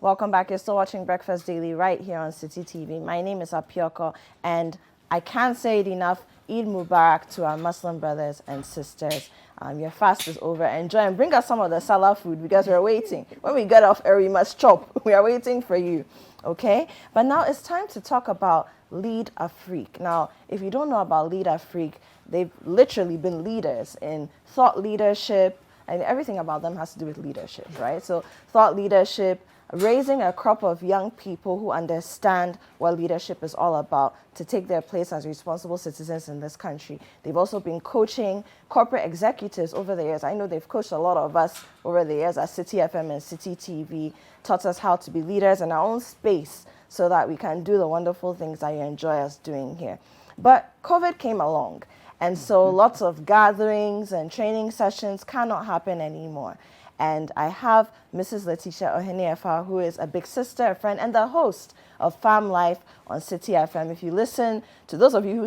Welcome back. You're still watching Breakfast Daily right here on City TV. My name is Apioko, and I can't say it enough. Eid Mubarak to our Muslim brothers and sisters. Your fast is over. Enjoy and bring us some of the Salah food because we're waiting. When we get off air, we must chop. We are waiting for you. Okay? But now it's time to talk about Lead Afrique. Now, if you don't know about Lead Afrique, they've literally been leaders in thought leadership, and everything about them has to do with leadership, right? So thought leadership, raising a crop of young people who understand what leadership is all about to take their place as responsible citizens in this country. They've also been coaching corporate executives over the years. I know they've coached a lot of us over the years at City FM and City TV, taught us how to be leaders in our own space so that we can do the wonderful things that you enjoy us doing here. But COVID came along. And so lots of gatherings and training sessions cannot happen anymore. And I have Mrs. Letitia Oheniefa, who is a big sister, a friend, and the host of Farm Life on City FM. If you listen to those of you who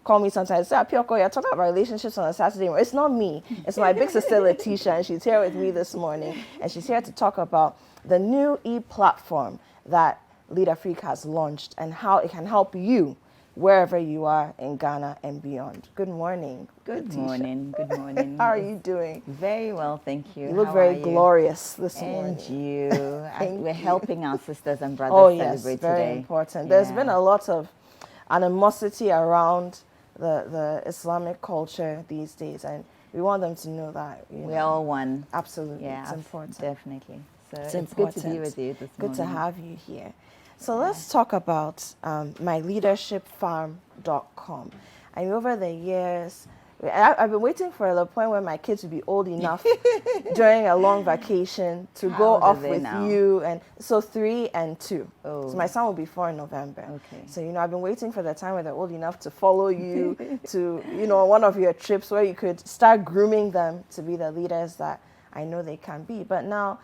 call me sometimes, say, Apioko, you're talking about relationships on a Saturday morning. It's not me. It's my big sister Letitia, and she's here with me this morning. And she's here to talk about the new e-platform that Lead Afrique has launched and how it can help you wherever you are in Ghana and beyond. Good morning. Good morning. Good morning. How are you doing? Very well, thank you. You look very glorious this morning. And you. We're helping our sisters and brothers celebrate very today. Important. Yeah. There's been a lot of animosity around the Islamic culture these days, and we want them to know that we're all one. Absolutely. Yeah, it's important. Definitely. So it's good to be with you this morning. Good to have you here. So let's talk about Myleadershipfarmcom. I mean, over the years, I've been waiting for the point where my kids would be old enough during a long vacation to go off with you. And so 3 and 2. Oh. So my son will be 4 in November. Okay. So, I've been waiting for the time where they're old enough to follow you to, one of your trips where you could start grooming them to be the leaders that I know they can be. But now,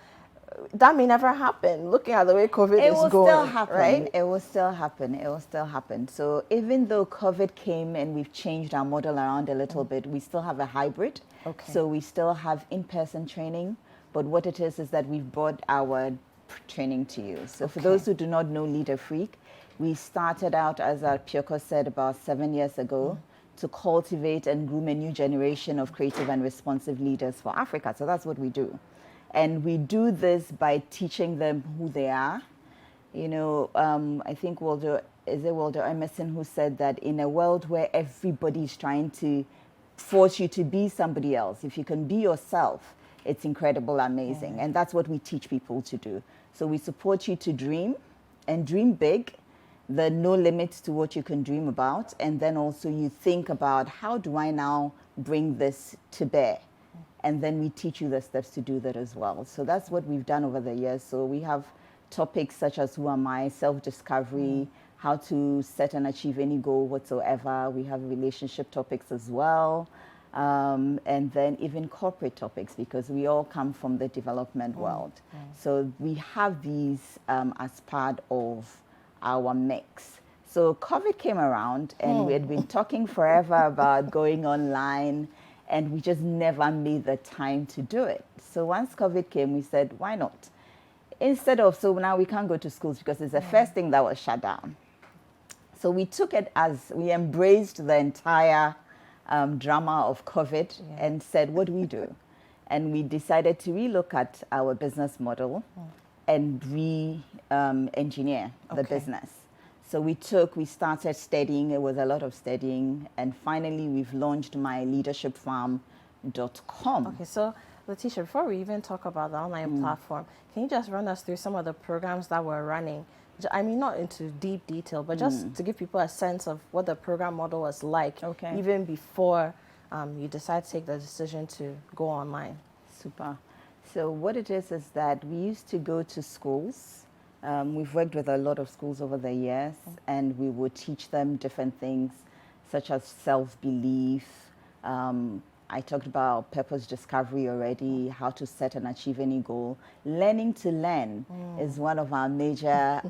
that may never happen, looking at the way COVID is going. It will still happen, right? It will still happen. It will still happen. So even though COVID came and we've changed our model around a little bit, we still have a hybrid. Okay. So we still have in-person training, but what it is that we've brought our training to you. So for those who do not know Lead Afrique, we started out, as Pioko said, about 7 years ago, to cultivate and groom a new generation of creative and responsive leaders for Africa. So that's what we do. And we do this by teaching them who they are. I think Walter Emerson who said that in a world where everybody's trying to force you to be somebody else, if you can be yourself, it's incredible, amazing. And that's what we teach people to do. So we support you to dream and dream big. There are no limits to what you can dream about. And then also you think about, how do I now bring this to bear? And then we teach you the steps to do that as well. So that's what we've done over the years. So we have topics such as who am I, self-discovery, how to set and achieve any goal whatsoever. We have relationship topics as well. And then even corporate topics, because we all come from the development world. So we have these as part of our mix. So COVID came around and we had been talking forever about going online, and we just never made the time to do it. So once COVID came, we said, why not? So now we can't go to schools because it's the first thing that was shut down. So we took it as we embraced the entire drama of COVID and said, what do we do? And we decided to relook at our business model and re-engineer the business. So we started studying, it was a lot of studying, and finally we've launched Myleadershipfarm.com. Okay, so Letitia, before we even talk about the online platform, can you just run us through some of the programs that we're running? I mean, not into deep detail, but just to give people a sense of what the program model was like, even before you decide to take the decision to go online. Super. So what it is that we used to go to schools. We've worked with a lot of schools over the years, and we would teach them different things, such as self-belief. I talked about purpose discovery already, how to set and achieve any goal. Learning to learn is one of our major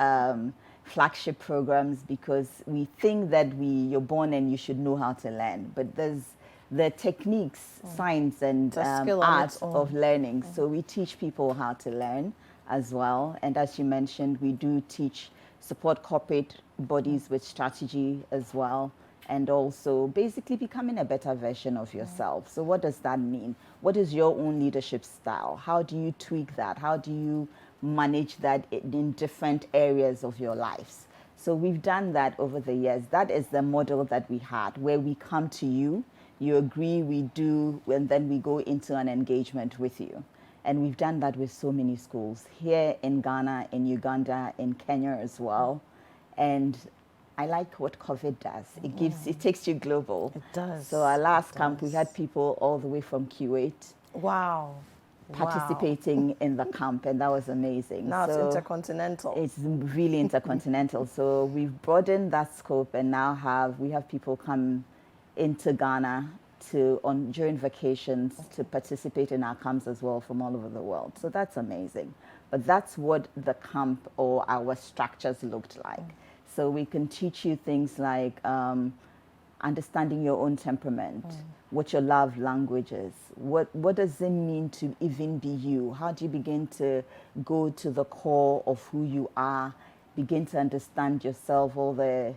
flagship programs, because we think that you're born and you should know how to learn, but there's the techniques, science, and art of learning. So we teach people how to learn. as well. And as you mentioned, we do teach support corporate bodies with strategy as well, and also basically becoming a better version of yourself. So what does that mean? What is your own leadership style? How do you tweak that? How do you manage that in different areas of your lives? So we've done that over the years. That is the model that we had, where we come to you, you agree, we do, and then we go into an engagement with you. And we've done that with so many schools here in Ghana, in Uganda, in Kenya as well. And I like what COVID does. It takes you global. It does. So our last camp, we had people all the way from Kuwait. Wow. Participating in the camp, and that was amazing. Now it's intercontinental. It's really intercontinental. So we've broadened that scope, and now we have people come into Ghana during vacations to participate in our camps as well from all over the world. So that's amazing. But that's what the camp or our structures looked like. So we can teach you things like understanding your own temperament, what your love language is, what does it mean to even be you? How do you begin to go to the core of who you are, begin to understand yourself, all the,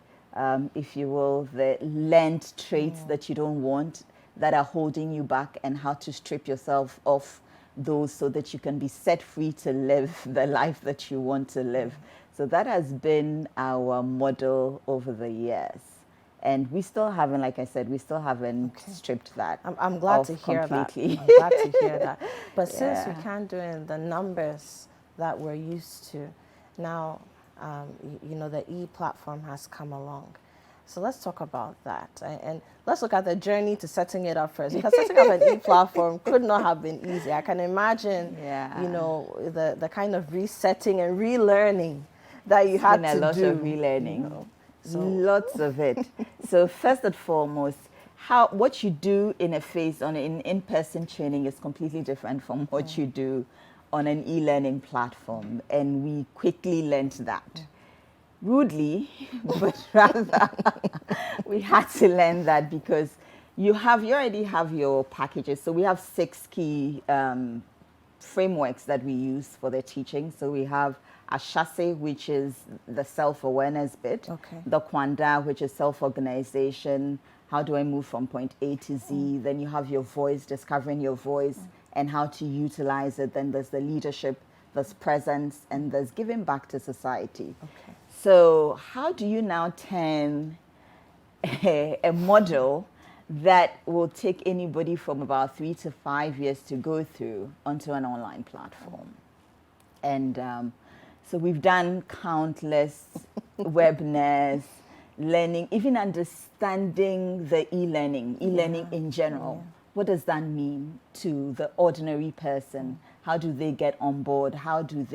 if you will, the learned traits that you don't want, that are holding you back, and how to strip yourself off those so that you can be set free to live the life that you want to live. So that has been our model over the years. And we still haven't, like I said, stripped that. I'm glad to hear completely. that. I'm glad to hear that. But since we can't do it in the numbers that we're used to, now, the e-platform has come along. So let's talk about that. And let's look at the journey to setting it up first. Because setting up an e-platform could not have been easy. I can imagine, the kind of resetting and relearning that you had to do. A lot of relearning. Lots of it. So first and foremost, what you do in a in-person training is completely different from what you do on an e-learning platform. And we quickly learned that. Rudely, but rather we had to learn that because you already have your packages. So we have 6 key frameworks that we use for the teaching. So we have Ashase, which is the self-awareness bit. The Kwanda, which is self-organization. How do I move from point A to Z? Then you have your voice, discovering your voice and how to utilize it. Then there's the leadership, there's presence, and there's giving back to society. So how do you now turn a model that will take anybody from about 3 to 5 years to go through onto an online platform? And so we've done countless webinars, learning, even understanding the e-learning in general. What does that mean to the ordinary person? How do they get on board? How do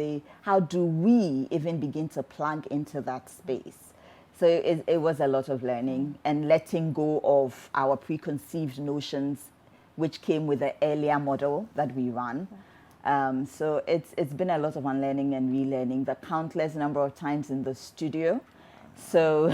we even begin to plug into that space? So it was a lot of learning and letting go of our preconceived notions, which came with the earlier model that we run. So it's been a lot of unlearning and relearning, the countless number of times in the studio. So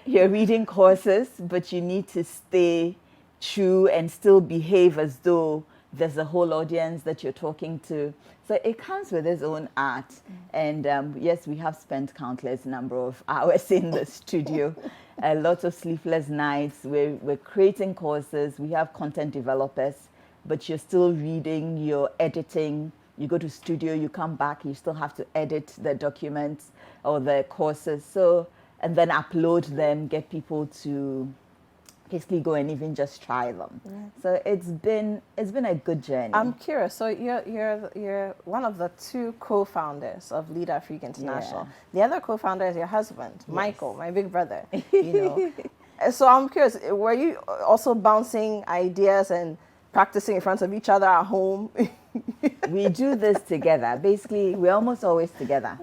you're reading courses, but you need to stay true and still behave as though there's a whole audience that you're talking to. So it comes with its own art. And yes, we have spent countless number of hours in the studio, a lot of sleepless nights. We're creating courses. We have content developers, but you're still reading, you're editing. You go to studio, you come back, you still have to edit the documents or the courses. So, and then upload them, get people to basically go and even just try them. So it's been a good journey. I'm curious. So you're one of the 2 co-founders of Leader Freak International. The other co-founder is your husband, Michael, my big brother. So I'm curious. Were you also bouncing ideas and practicing in front of each other at home? We do this together. Basically, we're almost always together.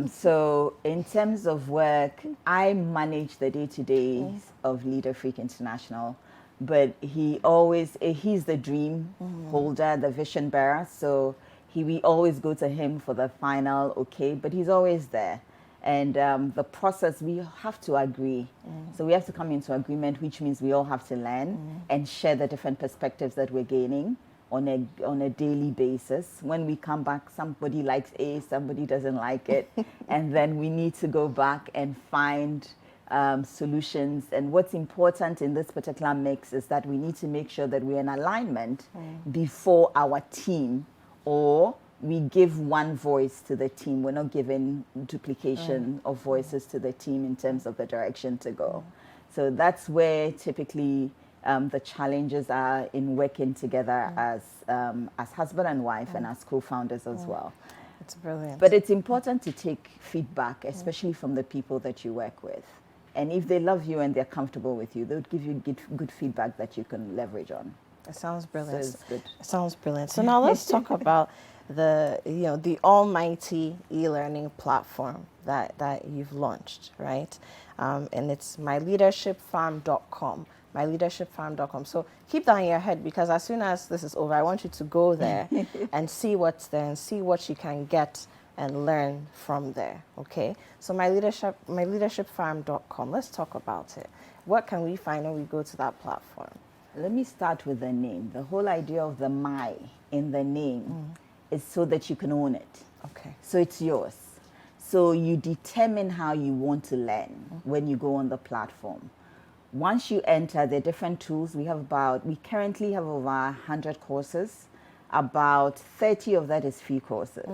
So in terms of work, I manage the day-to-days of Leader Freak International, but he's the dream holder, the vision bearer. So we always go to him for the final okay, but he's always there. And the process, we have to agree. So we have to come into agreement, which means we all have to learn and share the different perspectives that we're gaining on a daily basis. When we come back, somebody likes A, somebody doesn't like it, and then we need to go back and find solutions. And what's important in this particular mix is that we need to make sure that we're in alignment before our team, or we give one voice to the team. We're not giving duplication of voices to the team in terms of the direction to go. So that's where typically the challenges are in working together as husband and wife and as co-founders as well. It's brilliant. But it's important to take feedback, especially from the people that you work with. And if they love you and they're comfortable with you, they'll give you good feedback that you can leverage on. It sounds brilliant. So it's good. It sounds brilliant. So now let's talk about the almighty e-learning platform that you've launched, right? And it's myleadershipfarm.com. Myleadershipfarm.com. So keep that in your head, because as soon as this is over, I want you to go there and see what's there and see what you can get and learn from there. Okay. So myleadershipfarm.com. Let's talk about it. What can we find when we go to that platform? Let me start with the name. The whole idea of the my in the name is so that you can own it. Okay. So it's yours. So you determine how you want to learn when you go on the platform. Once you enter, there are different tools. We currently have over 100 courses. About 30 of that is free courses.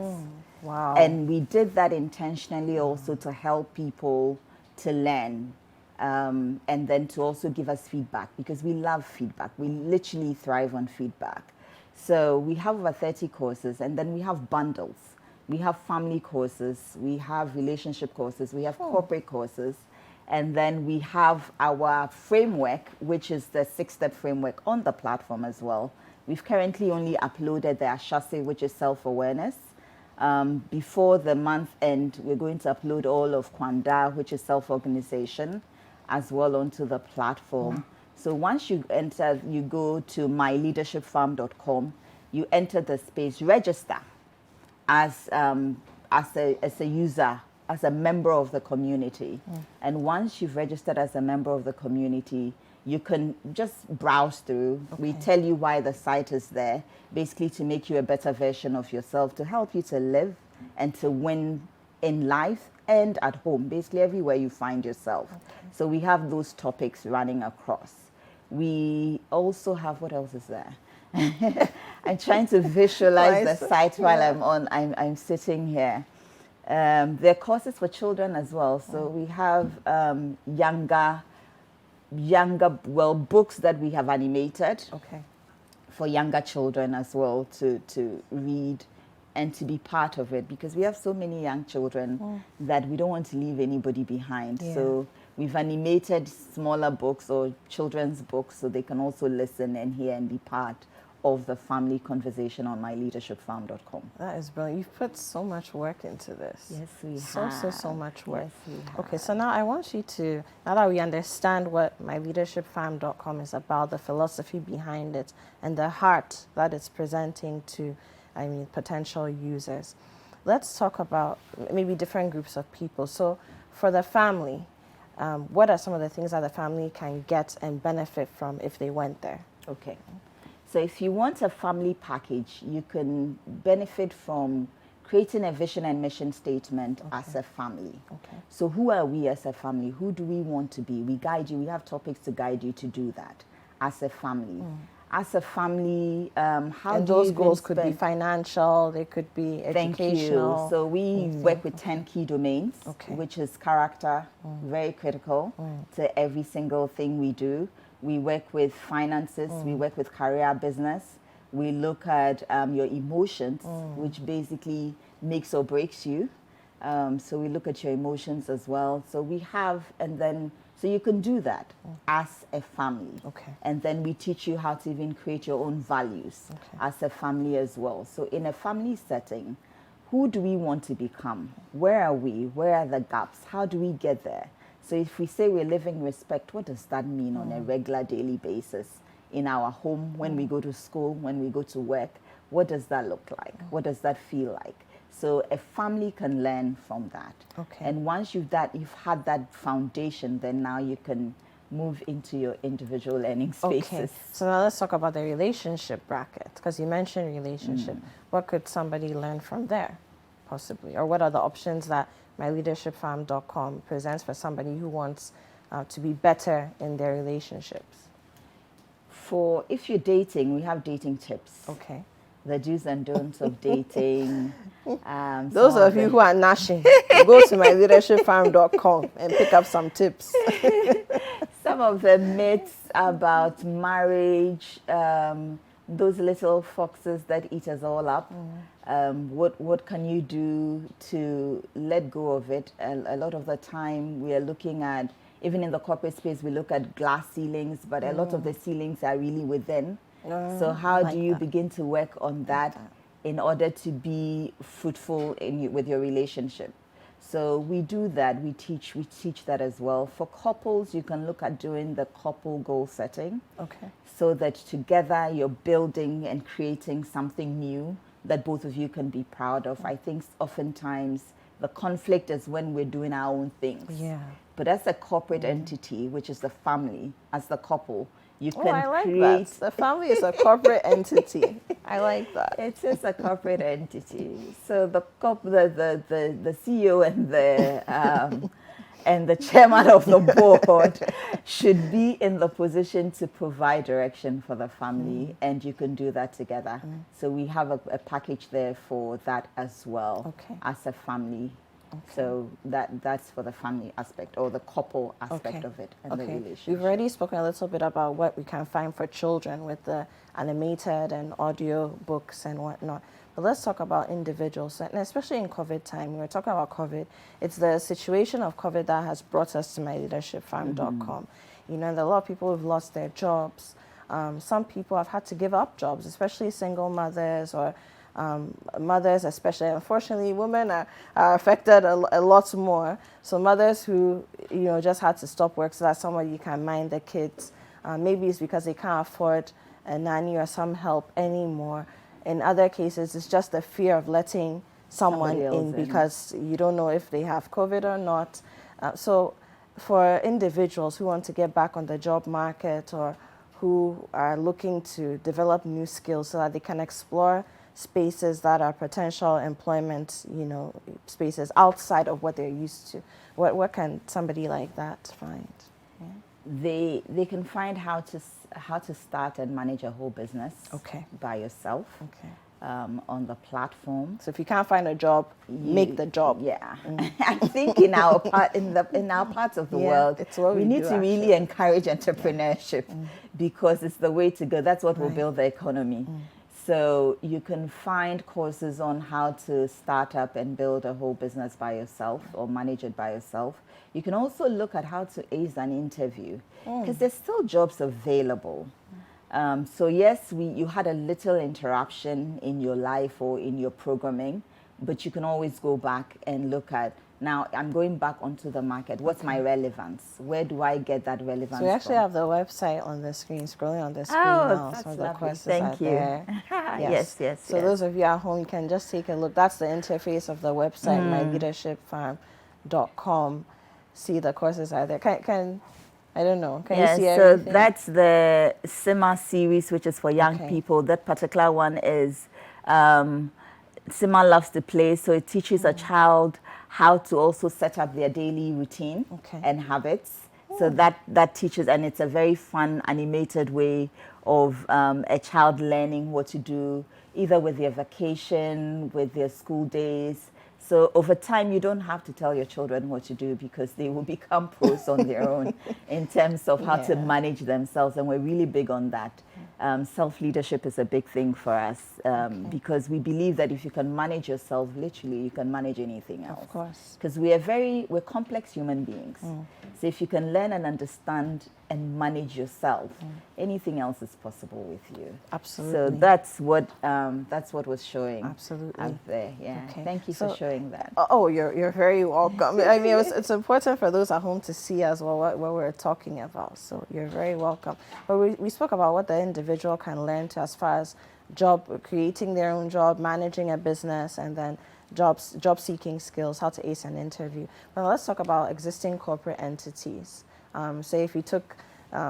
Wow. And we did that intentionally also to help people to learn. And then to also give us feedback, because we love feedback. We literally thrive on feedback. So we have over 30 courses, and then we have bundles. We have family courses, we have relationship courses, we have corporate courses, and then we have our framework, which is the 6-step framework on the platform as well. We've currently only uploaded the Ashase, which is self-awareness. Before the month end, we're going to upload all of Kwanda, which is self-organization, as well onto the platform. So once you enter, you go to myleadershipfarm.com, you enter the space, register as a user, as a member of the community. And once you've registered as a member of the community, you can just browse through. Okay. We tell you why the site is there, basically to make you a better version of yourself, to help you to live and to win in life and at home, basically everywhere you find yourself. Okay. So we have those topics running across. We also have, what else is there? I'm trying to visualize the site while I'm sitting here. There are courses for children as well. So we have books that we have animated for younger children as well to read and to be part of it, because we have so many young children that we don't want to leave anybody behind. Yeah. So we've animated smaller books or children's books so they can also listen and hear and be part of the family conversation on myleadershipfarm.com. That is brilliant. You've put so much work into this. Yes, we have. So much work. Yes, we have. Okay, so now I want you to, now that we understand what myleadershipfarm.com is about, the philosophy behind it, and the heart that it's presenting to, potential users, let's talk about maybe different groups of people. So for the family, what are some of the things that the family can get and benefit from if they went there? Okay. So if you want a family package, you can benefit from creating a vision and mission statement as a family. Okay. So who are we as a family? Who do we want to be? We guide you. We have topics to guide you to do that as a family. As a family, how do those goals could be financial, they could be educational. Thank you. So we work with 10 key domains, which is character, very critical to every single thing we do. We work with finances, we work with career, business. We look at your emotions, which basically makes or breaks you. So we look at your emotions as well. So we have, so you can do that as a family. Okay. And then we teach you how to even create your own values as a family as well. So in a family setting, who do we want to become? Where are we? Where are the gaps? How do we get there? So if we say we're living respect, what does that mean on a regular daily basis in our home, when we go to school, when we go to work? What does that look like? What does that feel like? So a family can learn from that. Okay. And once you've had that foundation, then now you can move into your individual learning spaces. Okay, so now let's talk about the relationship bracket, because you mentioned relationship. What could somebody learn from there, possibly? Or what are the options that myleadershipfarm.com presents for somebody who wants to be better in their relationships? For if you're dating, we have dating tips. Okay. The do's and don'ts of dating. Those of you who are gnashing, go to myleadershipfarm.com and pick up some tips. Some of the myths about marriage, those little foxes that eat us all up. What can you do to let go of it? A lot of the time we are looking at, even in the corporate space, we look at glass ceilings, but a lot of the ceilings are really within. So how do you begin to work on that in order to be fruitful with your relationship? So we do that. We teach that as well. For couples, you can look at doing the couple goal setting. Okay. So that together you're building and creating something new that both of you can be proud of. I think oftentimes the conflict is when we're doing our own things. Yeah. But as a corporate entity, which is the family, as the couple, you can I like create. that. The family is a corporate entity. I like that. It is a corporate entity. So the CEO and the chairman of the board should be in the position to provide direction for the family, and you can do that together. So we have a package there for that as well, as a family. Okay. So that's for the family aspect or the couple aspect of it and the relationship. We've already spoken a little bit about what we can find for children with the animated and audio books and whatnot. But let's talk about individuals, and especially in COVID time. We were talking about COVID. It's the situation of COVID that has brought us to myleadershipfarm.com. You know, there are a lot of people who've lost their jobs. Some people have had to give up jobs, especially single mothers or mothers, especially. Unfortunately, women are affected a lot more. So mothers who, you know, just had to stop work so that somebody can mind the kids. Maybe it's because they can't afford a nanny or some help anymore. In other cases, it's just the fear of letting someone in because you don't know if they have COVID or not. So for individuals who want to get back on the job market or who are looking to develop new skills so that they can explore spaces that are potential employment, you know, spaces outside of what they're used to, what can somebody like that find? Yeah. They can find how to start and manage a whole business by yourself on the platform. So if you can't find a job, make the job. Yeah. I think in our parts of the world, we need to really encourage entrepreneurship because it's the way to go. That's what will build the economy. So you can find courses on how to start up and build a whole business by yourself or manage it by yourself. You can also look at how to ace an interview because there's still jobs available. So yes, you had a little interruption in your life or in your programming, but you can always go back and look at, now I'm going back onto the market. What's my relevance? Where do I get that relevance So we actually have the website on the screen, scrolling on the screen now. That's so lovely. the courses Thank are you. there. Yes. So those of you at home, you can just take a look. That's the interface of the website, myleadershipfarm.com. See the courses are there. Can I don't know. Can you see everything? So that's the SIMA series, which is for young people. That particular one is SIMA Loves to Play. So it teaches a child how to also set up their daily routine and habits. So that teaches, and it's a very fun animated way of a child learning what to do, either with their vacation, with their school days. So over time, you don't have to tell your children what to do because they will become pros on their own in terms of how to manage themselves. And we're really big on that. Self-leadership is a big thing for us because we believe that if you can manage yourself, literally, you can manage anything else. Of course. Because we're complex human beings. So if you can learn and understand and manage yourself, anything else is possible with you. Absolutely. So that's what was showing Absolutely. out there. Yeah. Thank you for showing that. Oh, you're very welcome. I mean, it's important for those at home to see as well what we're talking about. So you're very welcome. But we spoke about what the individual can learn to as far as creating their own job, managing a business, and then job seeking skills, how to ace an interview. But let's talk about existing corporate entities. Say if you took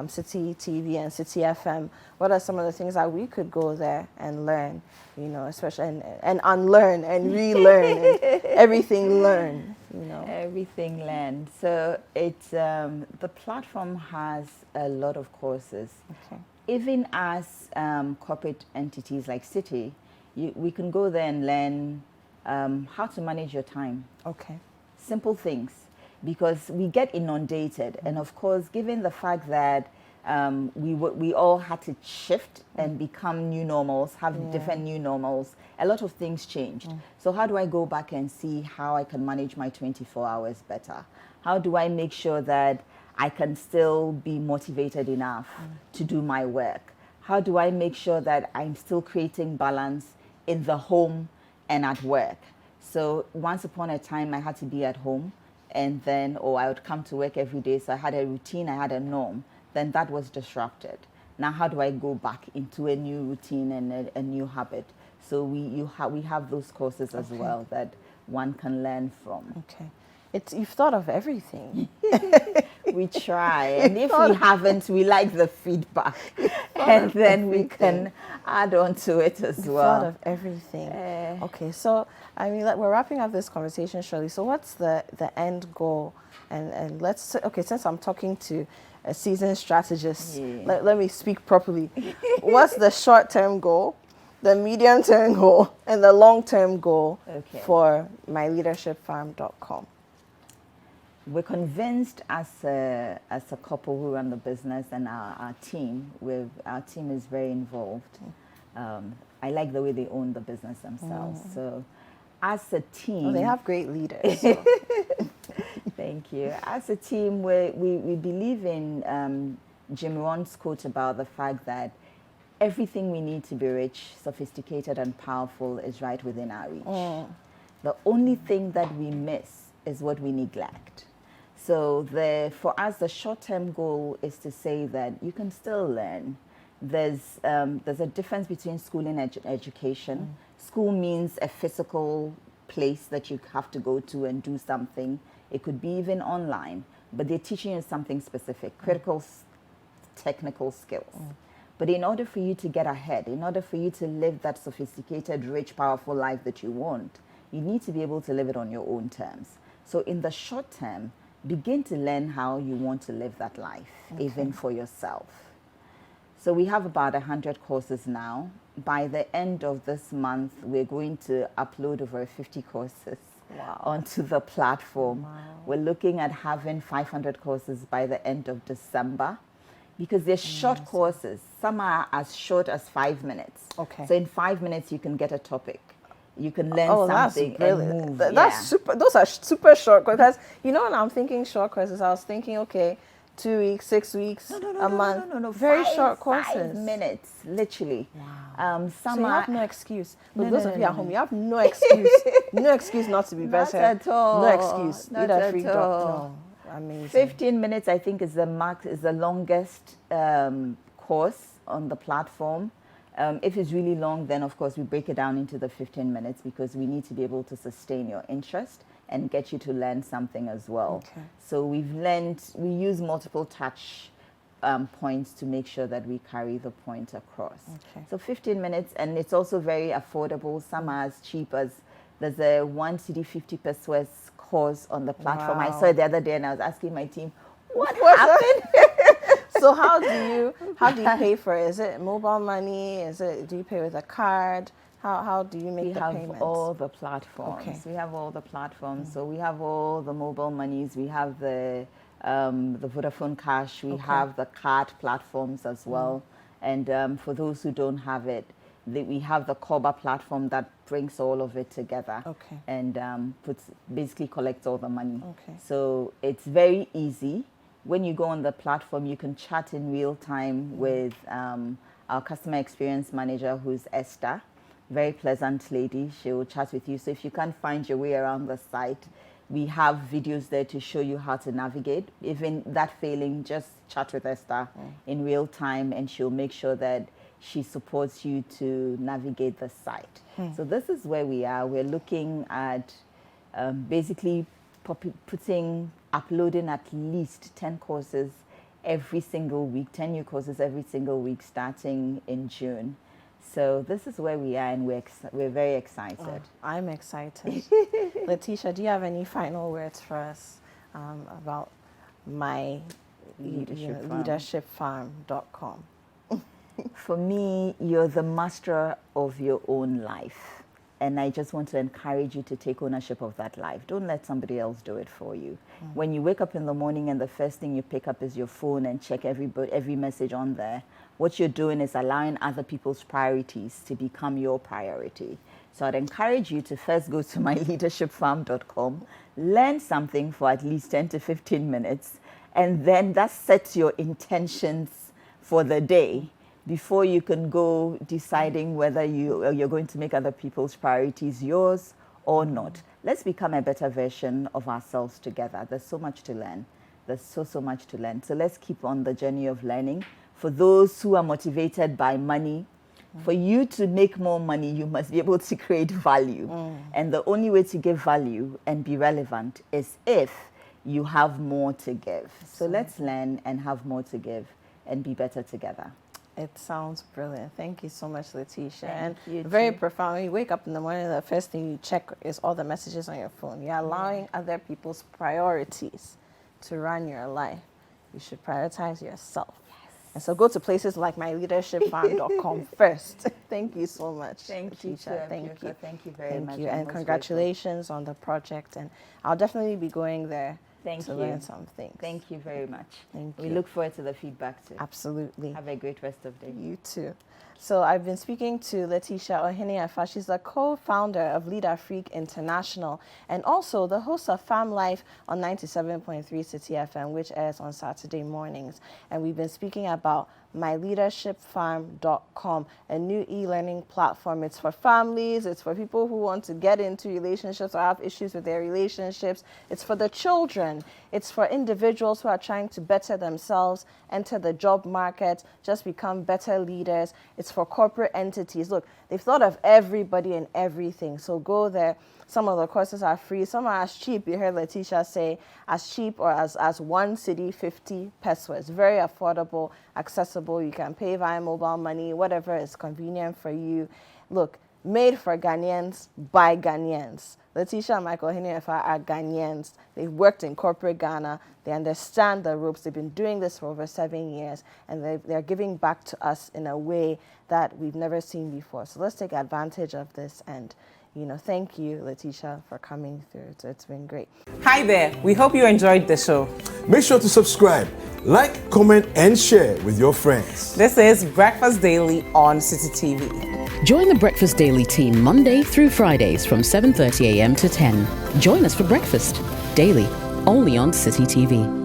City TV and City FM, what are some of the things that we could go there and learn, you know, especially and unlearn and relearn and everything learn, you know? Everything learned. So it's the platform has a lot of courses. Okay. Even as corporate entities like City, we can go there and learn how to manage your time. Okay. Simple things, because we get inundated. And of course, given the fact that we all had to shift and become new normals, have different new normals, a lot of things changed. So how do I go back and see how I can manage my 24 hours better? How do I make sure that I can still be motivated enough to do my work? How do I make sure that I'm still creating balance in the home and at work? So once upon a time, I had to be at home, and then, I would come to work every day. So I had a routine, I had a norm. Then that was disrupted. Now, how do I go back into a new routine and a new habit? So we have those courses as well that one can learn from. Okay. You've thought of everything. We try, and if we haven't, we like the feedback, and then we can add on to it as well. Thought of everything. Okay, so I mean, we're wrapping up this conversation shortly. So what's the end goal? And since I'm talking to a seasoned strategist, let me speak properly. What's the short-term goal, the medium-term goal, and the long-term goal for myleadershipfarm.com? We're convinced as a couple who run the business, and our team is very involved. I like the way they own the business themselves. So as a team... they have great leaders. So. Thank you. As a team, we believe in Jim Rohn's quote about the fact that everything we need to be rich, sophisticated, and powerful is right within our reach. The only thing that we miss is what we neglect. So for us, the short-term goal is to say that you can still learn. There's a difference between school and education. School means a physical place that you have to go to and do something. It could be even online, but they're teaching you something specific, critical technical skills. But in order for you to get ahead, in order for you to live that sophisticated, rich, powerful life that you want, you need to be able to live it on your own terms. So in the short term, begin to learn how you want to live that life, even for yourself. So we have about 100 courses now. By the end of this month, we're going to upload over 50 courses onto the platform. We're looking at having 500 courses by the end of December, because they're short courses. Some are as short as 5 minutes. So in 5 minutes, you can get a topic. You can learn something and move. That's super. Those are super short courses. When I'm thinking short courses, I was thinking, 2 weeks, 6 weeks, a month. No. Very short courses. 5 minutes, literally. So you have no excuse. But those of you at home, you have no excuse. No excuse not to be better. Not at all. No excuse. Not at all. No. Amazing. 15 minutes, I think, is the longest course on the platform. If it's really long, then of course we break it down into the 15 minutes, because we need to be able to sustain your interest and get you to learn something as well. So we use multiple touch points to make sure that we carry the point across. So 15 minutes, and it's also very affordable. Some are as cheap as, there's a 1 cedi 50 pesos course on the platform. I saw it the other day and I was asking my team, what happened? So how do you pay for it? Is it mobile money? Do you pay with a card? How do you make the payments? We have all the platforms. We have all the platforms. So we have all the mobile monies. We have the Vodafone Cash. We have the card platforms as well. And for those who don't have it, we have the Koba platform that brings all of it together and basically collects all the money. So it's very easy. When you go on the platform, you can chat in real time with our customer experience manager, who's Esther. Very pleasant lady. She will chat with you. So if you can't find your way around the site, we have videos there to show you how to navigate. Even that failing, just chat with Esther in real time, and she'll make sure that she supports you to navigate the site. So this is where we are. We're looking at basically uploading at least 10 courses every single week, 10 new courses every single week starting in June. So this is where we are, and we're very excited. Oh, I'm excited. Letitia, do you have any final words for us about Myleadershipfarm.com? For me, you're the master of your own life. And I just want to encourage you to take ownership of that life. Don't let somebody else do it for you. When you wake up in the morning and the first thing you pick up is your phone and check every message on there, what you're doing is allowing other people's priorities to become your priority. So I'd encourage you to first go to myleadershipfarm.com, learn something for at least 10 to 15 minutes, and then that sets your intentions for the day before you can go deciding whether you're going to make other people's priorities yours or not. Let's become a better version of ourselves together. There's so much to learn. There's so much to learn. So let's keep on the journey of learning. For those who are motivated by money, for you to make more money, you must be able to create value. And the only way to give value and be relevant is if you have more to give. So let's learn and have more to give and be better together. It sounds brilliant. Thank you so much, Letitia. Thank you very too. profound. When you wake up in the morning, the first thing you check is all the messages on your phone. You're allowing other people's priorities to run your life. You should prioritize yourself. Yes. And so go to places like myleadershipfarm.com first. Thank you so much, Thank you, Letitia. Thank you. Thank you very much. Thank you. I'm And most congratulations on the project. And I'll definitely be going there Thank to you. learn some things. Thank you very much. Thank We you. look forward to the feedback too. Absolutely. Have a great rest of the day. You too. So I've been speaking to Letitia Ohene-Afa. She's the co-founder of Leader Freak International and also the host of Farm Life on 97.3 City FM, which airs on Saturday mornings. And we've been speaking about Myleadershipfarm.com, a new e-learning platform. It's for families. It's for people who want to get into relationships or have issues with their relationships. It's for the children. It's for individuals who are trying to better themselves, enter the job market, just become better leaders. It's for corporate entities. Look, they've thought of everybody and everything. So go there. Some of the courses are free. Some are as cheap. You heard Letitia say as cheap or as one cedi 50 pesos. It's very affordable, accessible. You can pay via mobile money, whatever is convenient for you. Look, made for Ghanaians by Ghanaians. Letitia and Michael Ohene-Afa are Ghanaians. They've worked in corporate Ghana. They understand the ropes. They've been doing this for over 7 years, and they're giving back to us in a way that we've never seen before. So let's take advantage of this. And thank you, Letitia, for coming through. It's been great. Hi there. We hope you enjoyed the show. Make sure to subscribe, like, comment, and share with your friends. This is Breakfast Daily on City TV. Join the Breakfast Daily team Monday through Fridays from 7:30 a.m. to 10. Join us for breakfast daily, only on City TV.